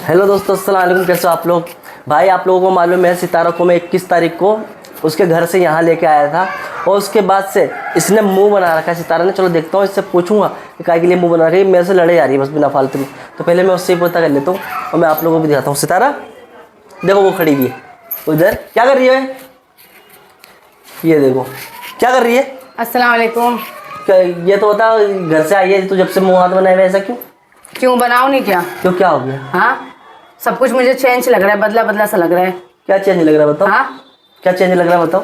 Hello दोस्तों, अस्सलाम वालेकुम। कैसे हो आप लोग? भाई आप लोगों को मालूम है सितारा को मैं 21 तारीख को उसके घर से यहाँ लेके आया था और उसके बाद से इसने मुंह बना रखा है सितारा ने। चलो देखता हूँ, इससे पूछूंगा कि काय के लिए मुंह बना रही है। मेरे से लड़े जा रही है बस बिना फालतू में। तो पहले मैं उससे ही पता कर लेता हूँ और मैं आप लोगों को भी दिखाता हूँ। सितारा देखो, वो खड़ी हुई है उधर। क्या कर रही है? ये देखो क्या कर रही है। अस्सलाम वालेकुम। ये तो बता, घर से आई है तो जब से मुँह हाथ बनाए हुए ऐसा क्यों बनाओ नहीं क्या? क्यों क्या हो गया? हाँ, सब कुछ मुझे चेंज लग रहा है, बदला बदला सा लग रहा है। क्या चेंज लग रहा है बताओ? हाँ, क्या चेंज लग रहा है बताओ?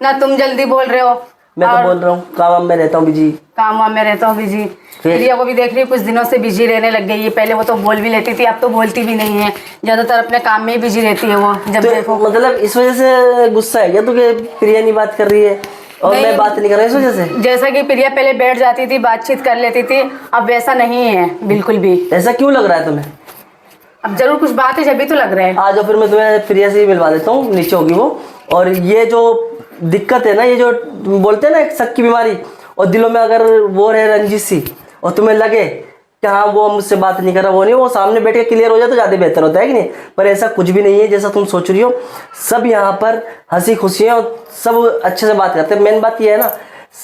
ना तुम जल्दी बोल रहे हो। मैं तो बोल रहा हूँ काम में रहता हूँ बिजी। काम वाम में रहता हूँ बिजी। प्रिया को भी देख रही हूँ कुछ दिनों से बिजी रहने लग गई है। पहले वो तो बोल भी लेती थी, अब तो बोलती भी नहीं है। ज्यादातर अपने काम में ही बिजी रहती है वो। जब देखो मतलब इस वजह से गुस्सा है क्या तुझे? प्रिया नहीं बात कर रही है और मैं बात नहीं कर रहा इस वजह से? जैसा कि प्रिया पहले बैठ जाती थी, बातचीत कर लेती थी, अब वैसा नहीं है बिल्कुल भी। ऐसा क्यों लग रहा है तुम्हें? अब जरूर कुछ बात है, जब भी तो लग रहा है। आ जाओ फिर मैं तुम्हें प्रिया से ही मिलवा देता हूँ, नीचे होगी वो। और ये जो दिक्कत है ना, ये जो बोलते हैं ना एक शक की बीमारी, और दिलों में अगर वो रहे रंजिश सी और तुम्हें लगे कि हाँ वो मुझसे बात नहीं कर रहा, वो नहीं, वो सामने बैठ के क्लियर हो जाए तो ज़्यादा बेहतर होता है कि नहीं? पर ऐसा कुछ भी नहीं है जैसा तुम सोच रही हो। सब यहाँ पर हंसी खुशी है और सब अच्छे से बात करते हैं। मेन बात ये है ना,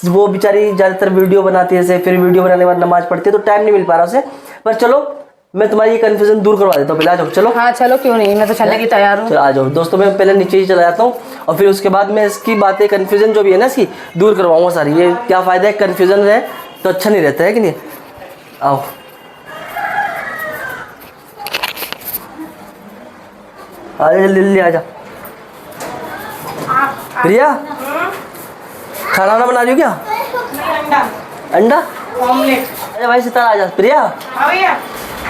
वो बेचारी ज़्यादातर वीडियो बनाती है, फिर वीडियो बनाने के बाद नमाज पढ़ती है तो टाइम नहीं मिल पा रहा उसे। पर चलो मैं तुम्हारी ये कन्फ्यूजन दूर करवा देता हूँ। पहले आ जाओ। चलो हाँ चलो, क्यों नहीं, मैं तो चलने की तैयार हूँ। आ जाओ दोस्तों, मैं पहले नीचे ही चला जाता हूँ और फिर उसके बाद मैं इसकी बातें कन्फ्यूजन जो भी है ना इसकी दूर करवाऊंगा सारी। ये क्या फ़ायदा है, कन्फ्यूजन रहे तो अच्छा नहीं रहता है कि नहीं? आओ आ जा जल्दी आ जा। प्रिया खाना वाना बना रही हो क्या? अंडा ऑमलेट। अरे भाई सितारा आ जा। प्रिया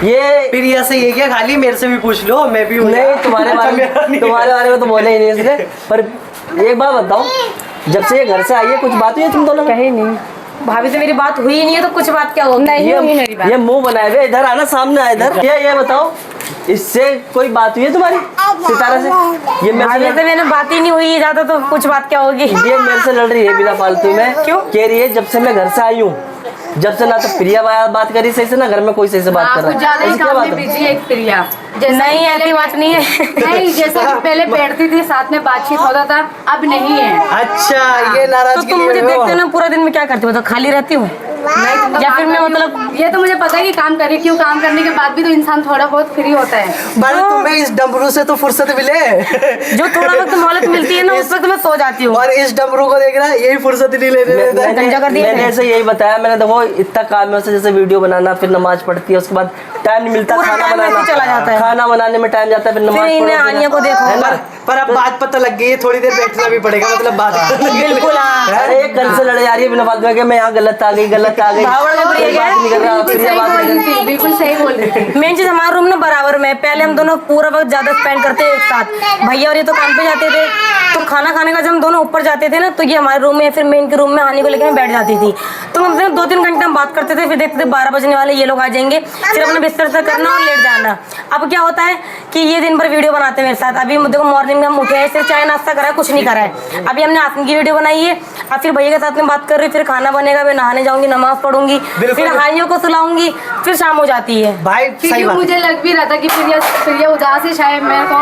ये प्रिया से ये क्या खाली, मेरे से भी पूछ लो, मैं भी नहीं तुम्हारे बारे में तो बोले ही नहीं इसलिए। पर एक बात बताओ, जब से ये घर से आई है कुछ बात हुई है तुम दोनों में? कहीं नहीं भाभी, से मेरी बात हुई ही नहीं है तो कुछ बात क्या होगी? नहीं हुई मेरी बात। ये मुंह बनाए हुए इधर आना, सामने आ इधर। ये बताओ, इससे कोई बात हुई है तुम्हारी सितारा से? ये मेरे से मैंने बात ही नहीं हुई है ज्यादा, तो कुछ बात क्या होगी? ये मेरे से लड़ रही है बिना फालतू में। क्यों कह रही है? जब से मैं घर से आई हूँ, जब से ना तो प्रिया बात करी सही से, ना घर में कोई सही से बात कर रहा है। ज्यादा ही काम में बिजी है प्रिया। नहीं ऐसी बात नहीं है। नहीं, जैसा कि पहले बैठती थी साथ में बातचीत होता था, अब नहीं है। अच्छा, ये नाराजगी। तो तुम मुझे देखते हो ना पूरा दिन में क्या करती हो? तो खाली रहती हूँ या फिर मैं मतलब, ये तो मुझे पता है कि काम कर रही, क्यों काम करने के बाद भी तो इंसान थोड़ा बहुत फ्री होता है। तुम्हें इस डमरू से तो फुर्सत मिले। जो थोड़ा वक्त मोहलत मिलती है ना, उस वक्त मैं सो जाती हूँ। और इस डमरू को देख रहा है, यही फुर्सत नहीं लेने देता है। मैंने ऐसे यही बताया, मैंने देखो इतना काम है जैसे वीडियो बनाना, फिर नमाज पढ़ती है, उसके बाद टाइम नहीं मिलता खाना बनाना, चला जाता है, खाना बनाने में टाइम जाता है, फिर नमाज को देखो है ना। पर अब बात पता लग गई है, थोड़ी देर बैठना भी पड़ेगा, मतलब बात बिल्कुल। अरे कल से लड़े जा रही है बिना फालतू में, मैं यहाँ गलत आ गई बिल्कुल सही बोल रही थी। मेन चीज हमारा रूम ना बराबर में, पहले हम दोनों पूरा वक्त ज्यादा स्पेंड करते एक साथ। भैया और ये तो काम पे जाते थे, तो खाना खाने का जब हम दोनों ऊपर जाते थे ना, तो ये हमारे रूम में, फिर मैं इनके रूम में आने को लेकर मैं बैठ जाती थी। तो हम 2-3 घंटे हम बात करते थे, फिर देखते थे 12 बजने वाले, ये लोग आ जाएंगे, फिर अपने बिस्तर से करना और लेट जाना। अब क्या होता है कि ये दिन भर वीडियो बनाते हैं मेरे साथ। अभी देखो मॉर्निंग में हम उठे हैं, सिर्फ चाय नाश्ता करा है, कुछ नहीं करा है। अभी हमने आसन की वीडियो बनाई है, अब फिर भैया के साथ में बात कर रही, फिर खाना बनेगा, मैं नहाने जाऊंगी, नमाज पढ़ूंगी, फिर हाइयों को सुलाऊंगी, फिर शाम हो जाती है। भाई सही बात। मुझे लग भी रहा था कि प्रिया उदास है, शायद मेरे को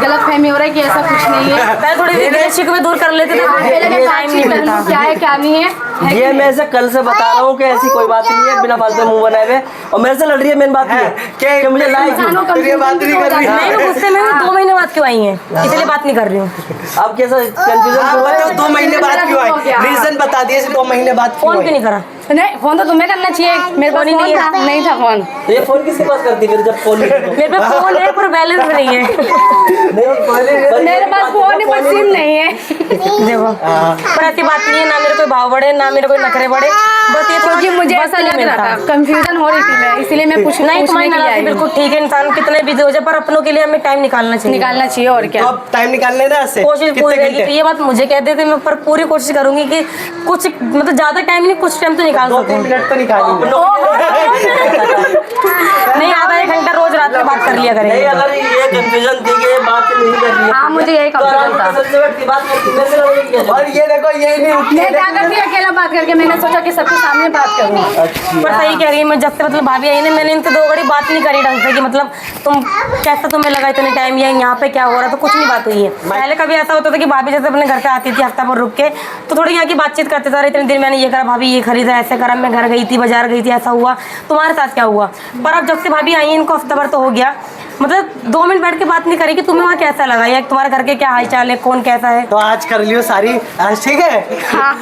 गलत फहमी हो रहा है कि ऐसा कुछ नहीं है। पहले थोड़ी शिकवे दूर कर लेते थे, टाइम नहीं मिलता क्या है क्या नहीं है। ये मैं ऐसे कल से बता रहा हूँ कि ऐसी कोई बात नहीं है, बिना फालतू मुंह बनाए हुए, और मेरे से लड़ रही है। मेन बात है कि मुझे लाइक बात नहीं कर रही। नहीं, मैं गुस्से में 2 महीने बाद क्यों आई है, इसलिए बात नहीं कर रही हूँ। अब कैसा कंफ्यूजन हुआ है? 2 महीने बाद क्यों आई? रीजन बता दिए, 2 महीने बाद फोन क्यों नहीं करा? नहीं, फोन तो तुम्हें करना चाहिए, मेरे पास नहीं था फोन। ये फोन किसके पास करती फिर जब फोन? मेरे पास फोन है पर बैलेंस नहीं है। मेरे पास फोन है पर सिम नहीं है। देखो पर ऐसी बात नहीं है, ना मेरे कोई भाव बढ़े, ना मेरे कोई नखरे बढ़े, बस ये थोड़ी मुझे ऐसा लग रहा था, कंफ्यूजन हो रही थी मैं, इसलिए मैं कुछ नहीं। तुम्हारी नाराजगी बिल्कुल ठीक है, इंसान कितने बिजी हो जाए पर अपनों के लिए हमें टाइम निकालना चाहिए। और क्या, अब टाइम निकालने ना ऐसे कोशिश पूरी रहेगी। तो ये बात मुझे कह देते, मैं पर पूरी कोशिश करूंगी कि कुछ मतलब ज्यादा टाइम नहीं, कुछ टाइम तो निकाल सकूं। 2-3 मिनट तो निकालेंगे। नहीं, आधा 1 घंटा रोज रात में बात कर लिया करेंगे। अगर ये मुझे कंफ्यूजन थी कि ये बात नहीं कर रही है। हाँ, मुझे यही तो आराम confusion था। से सबसे बैठ के बात करती मेरे से लग रही है। और ये देखो ये नहीं रुकी मैं क्या करती अकेला बात करके, मैंने सोचा कि सबके सामने बात करूँ। पर सही कह रही है, मैं जब से मतलब भाभी आई ना, मैंने इनसे 2 घड़ी बात नहीं करी ढंग से कि मतलब तुम कैसा तुम्हें लगा इतने टाइम, या यहाँ पे क्या हो रहा है, तो कुछ नहीं बात हुई है। पहले कभी ऐसा होता था कि भाभी जैसे अपने घर पे आती थी हफ्ता भर रुक के, तो थोड़ी यहाँ की बातचीत करते थे, इतने दिन मैंने ये करा, भाभी ये खरीदा, ऐसे करा, मैं घर गई थी, बाजार गई थी, ऐसा हुआ, तुम्हारे साथ क्या हुआ। पर अब जब से भाभी आई है, इनको हफ्ता भर तो हो गया, मतलब 2 मिनट बैठ के बात नहीं करी कि तुम्हें वहाँ कैसा लगा, या तुम्हारे घर के क्या हाल चाल है, कौन कैसा है। तो आज कर लियो सारी आज, ठीक है। हाँ,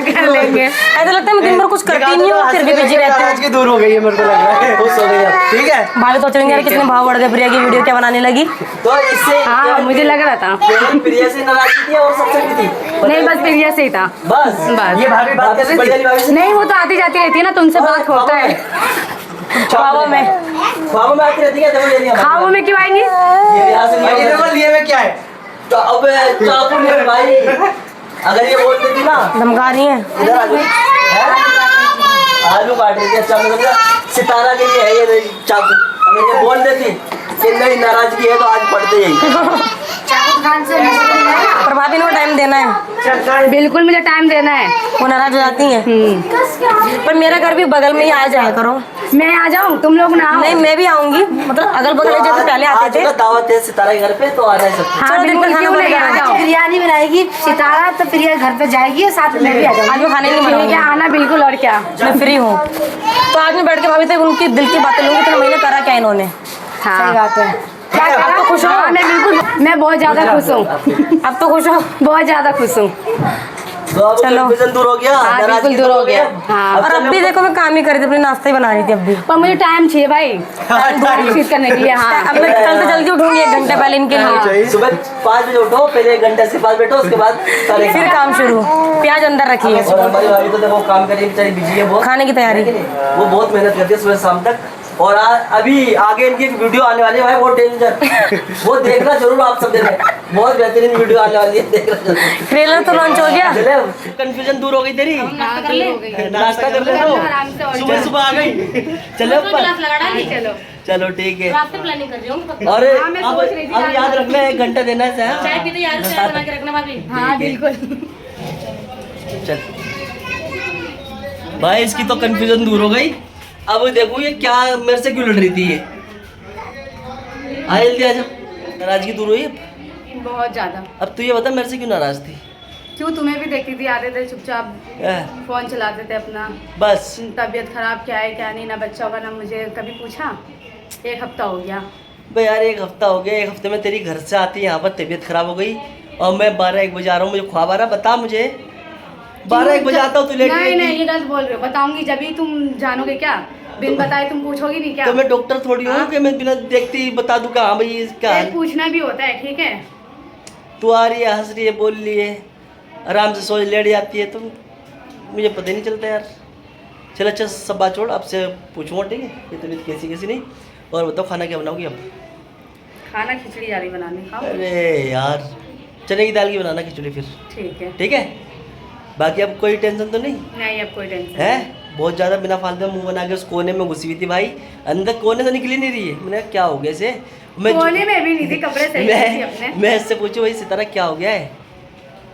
कर लेंगे। ऐसा लगता है मैं दिन भर कुछ करती नहीं हूँ, फिर भी बिजी रहती आज की दूर हो गई है, मेरे को लग रहा है खुश हो गई अब, ठीक है। भाभी सोच रही है कितने भाव बढ़ गए, प्रिया की वीडियो क्या बनाने लगी। तो इससे हाँ, मुझे लग रहा था। केवल प्रिया से नाराजगी थी और सबसे भी थी। नहीं, बस प्रिया से ही था। बस ये भाभी बात कर रही बड़ी वाली भाभी से नहीं, वो तो आती जाती रहती है ना, तुमसे बात होता है। ख्वाबों में ख्वाबों में आती रहती है, देखो ये नहीं हमारी हाँ, वो में क्यों आएंगी? ये यहाँ से भाई नहीं देखो लिए में क्या है। तो अब चाकू ले भाई, अगर ये बोल देती ना धमका रही है। इधर आ जाओ, आलू काट रही थी, अच्छा मैं समझा सितारा के लिए है ये चाकू। अगर ये बोल देती कि नहीं नाराजगी है तो आज पढ़ते यही। पर भाभी ने टाइम देना है, बिल्कुल मुझे टाइम देना है। वो नाराज हो जाती है। पर मेरा घर भी बगल में ही आ जाया करो। मैं आ जाऊँ, तुम लोग ना आओ? नहीं, मैं भी आऊंगी, मतलब अगल बगल जैसे पहले आते थे। आज ना दावत है सितारा के घर पे, तो आ जाए सब। हाँ, चलो, दिन बिल्कुल, का खाना क्यों नहीं, बनेगा। आ जाओ। बिरयानी बनाएगी सितारा, तो प्रिया घर पे जाएगी और साथ में मैं भी आ जाऊंगी। आज मैं खाने नहीं ठीक है, बनाऊंगी, आना बिल्कुल। और क्या, मैं फ्री हूँ। तो आज मैं बैठ के भाभी से उनकी दिल की बातें लूंगी, इतने महीने करा क्या इन्होंने। हाँ, बात है। क्या करा? अब तो खुश हो? हाँ, मैं बिल्कुल, मैं बहुत ज्यादा खुश हूँ। अब तो खुश हो। बहुत ज्यादा खुश हूँ। तो अब चलो। कंफ्यूजन दूर हो गया, हाँ, नाराजगी बिल्कुल दूर हो गया। हाँ। और अब भी देखो मैं काम ही कर रही थी, अपनी नाश्ता ही बना रही थी अब भी। पर मुझे टाइम चाहिए भाई, चीज करने के लिए। हाँ, अब मैं कल से जल्दी उठूंगी 1 घंटे पहले इनके लिए। सुबह 5 बजे उठो, पहले 1 घंटे से 5 बैठो, उसके बाद करेंगे। फिर काम शुरू। प्याज अंदर रखिए, और हमारी भाभी तो देखो काम करिए, बेचारी बिजी है बहुत, खाने की तैयारी। वो बहुत मेहनत करती है सुबह शाम तक। और अभी आगे इनकी एक वीडियो आने वाली है भाई, बहुत डेंजर, वो देखना जरूर आप सब देखें, बहुत बेहतरीन वीडियो आने वाली है, देखना जरूर। ट्रेलर तो लॉन्च हो गया। कंफ्यूजन दूर हो गई तेरी, नाश्ता कर ले तो सुबह सुबह आ गई। चलो चलो। चलो ठीक है। प्लानिंग कर रही हूँ। और हाँ, मैं अब सोच रही थी अब याद रखना 1 घंटा देना है सर। चाय पीते यार, चाय बना के रखना भाभी। हाँ, बिल्कुल। चल भाई, इसकी तो कंफ्यूजन दूर हो गई। अब देखो ये क्या मेरे से क्यों लड़ रही थी ये। आ जल्दी आजा, नाराजगी दूर हुई अब। बहुत ज्यादा। अब तू ये बता मेरे से क्यों नाराज थी। क्यों, तुम्हें भी देखती थी, आते थे चुपचाप फोन चलाते थे अपना। बस तबीयत खराब क्या है क्या नहीं, ना बच्चा होगा ना मुझे कभी पूछा। 1 हफ्ता हो गया। भाई यार 1 हफ्ता हो गया, 1 हफ्ते में तेरी घर से आती है यहाँ पर तबीयत खराब हो गई, और मैं 12-1 बजे आ रहा हूँ, मुझे ख्वाब आ रहा, बता मुझे। 12-1 बजे आता हूँ, तू लेट नहीं नहीं, गई। ये गलत बोल रहे हो। बताऊंगी जब ही तुम जानोगे क्या, बिन बताए तुम पूछोगी नहीं क्या? तो मैं डॉक्टर थोड़ी हूँ कि मैं बिना देखते ही बता दूँ कि हाँ भाई इसका फिर पूछना भी होता है, ठीक है। तू आ रही है, हंस रही है, बोल रही है, आराम से सोच लेट जाती है, तो मुझे पता ही नहीं चलता यार। चल अच्छा सब बात छोड़, आपसे पूछूंगा ठीक है ये तबीयत कैसी कैसी नहीं। और बताओ खाना क्या बनाओगी अब। खाना खिचड़ी जा रही बनाने, खाओ। अरे यार चने की दाल की बनाना खिचड़ी फिर, ठीक है। ठीक है। बाकी अब कोई टेंशन तो नहीं नहीं, अब कोई टेंशन है। बहुत ज़्यादा बिना फालतू में मुंह बना के उस कोने में घुसी हुई थी भाई, अंदर कोने से निकली नहीं रही है। मैंने कहा, क्या हो गया इसे। कोने में भी नहीं थी, कपड़े सही थी अपने। मैं इससे पूछूं भाई सितारा क्या हो गया है,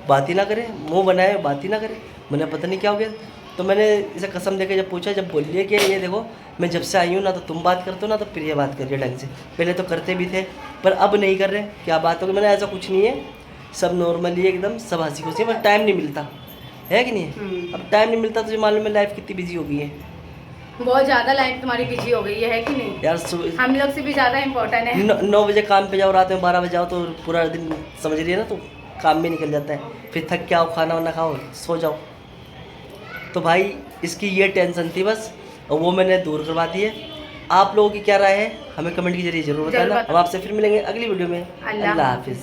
बात ही ना करे, मुंह बनाए बात ही ना करे। मैंने पता नहीं क्या हो गया। तो मैंने इसे कसम देके जब पूछा, जब बोल लिया कि ये देखो मैं जब से आई हूँ ना तो तुम बात करते हो ना तो प्रिया बात कर रही है ढंग से, पहले तो करते भी थे पर अब नहीं कर रहे, क्या बात होगी। मैंने ऐसा कुछ नहीं है, सब नॉर्मली एकदम, सब हंसी खुशी, बस टाइम नहीं मिलता है कि नहीं। अब टाइम नहीं मिलता, तुझे मालूम है लाइफ कितनी बिजी हो गई है। बहुत ज्यादा लाइफ तुम्हारी बिजी हो गई है कि नहीं यार हम लोग से भी ज्यादा इम्पोर्टेंट है। 9 बजे काम पे जाओ, रात में 12 बजे आओ, तो पूरा दिन समझ रही है ना, तो काम में निकल जाता है, फिर थक के आओ, खाना वाना खाओ, सो जाओ। तो भाई इसकी ये टेंशन थी बस, और वो मैंने दूर करवा दी है। आप लोगों की क्या राय है हमें कमेंट के जरिए जरूर बताना। हम आपसे फिर मिलेंगे अगली वीडियो में। अल्लाह हाफिज़।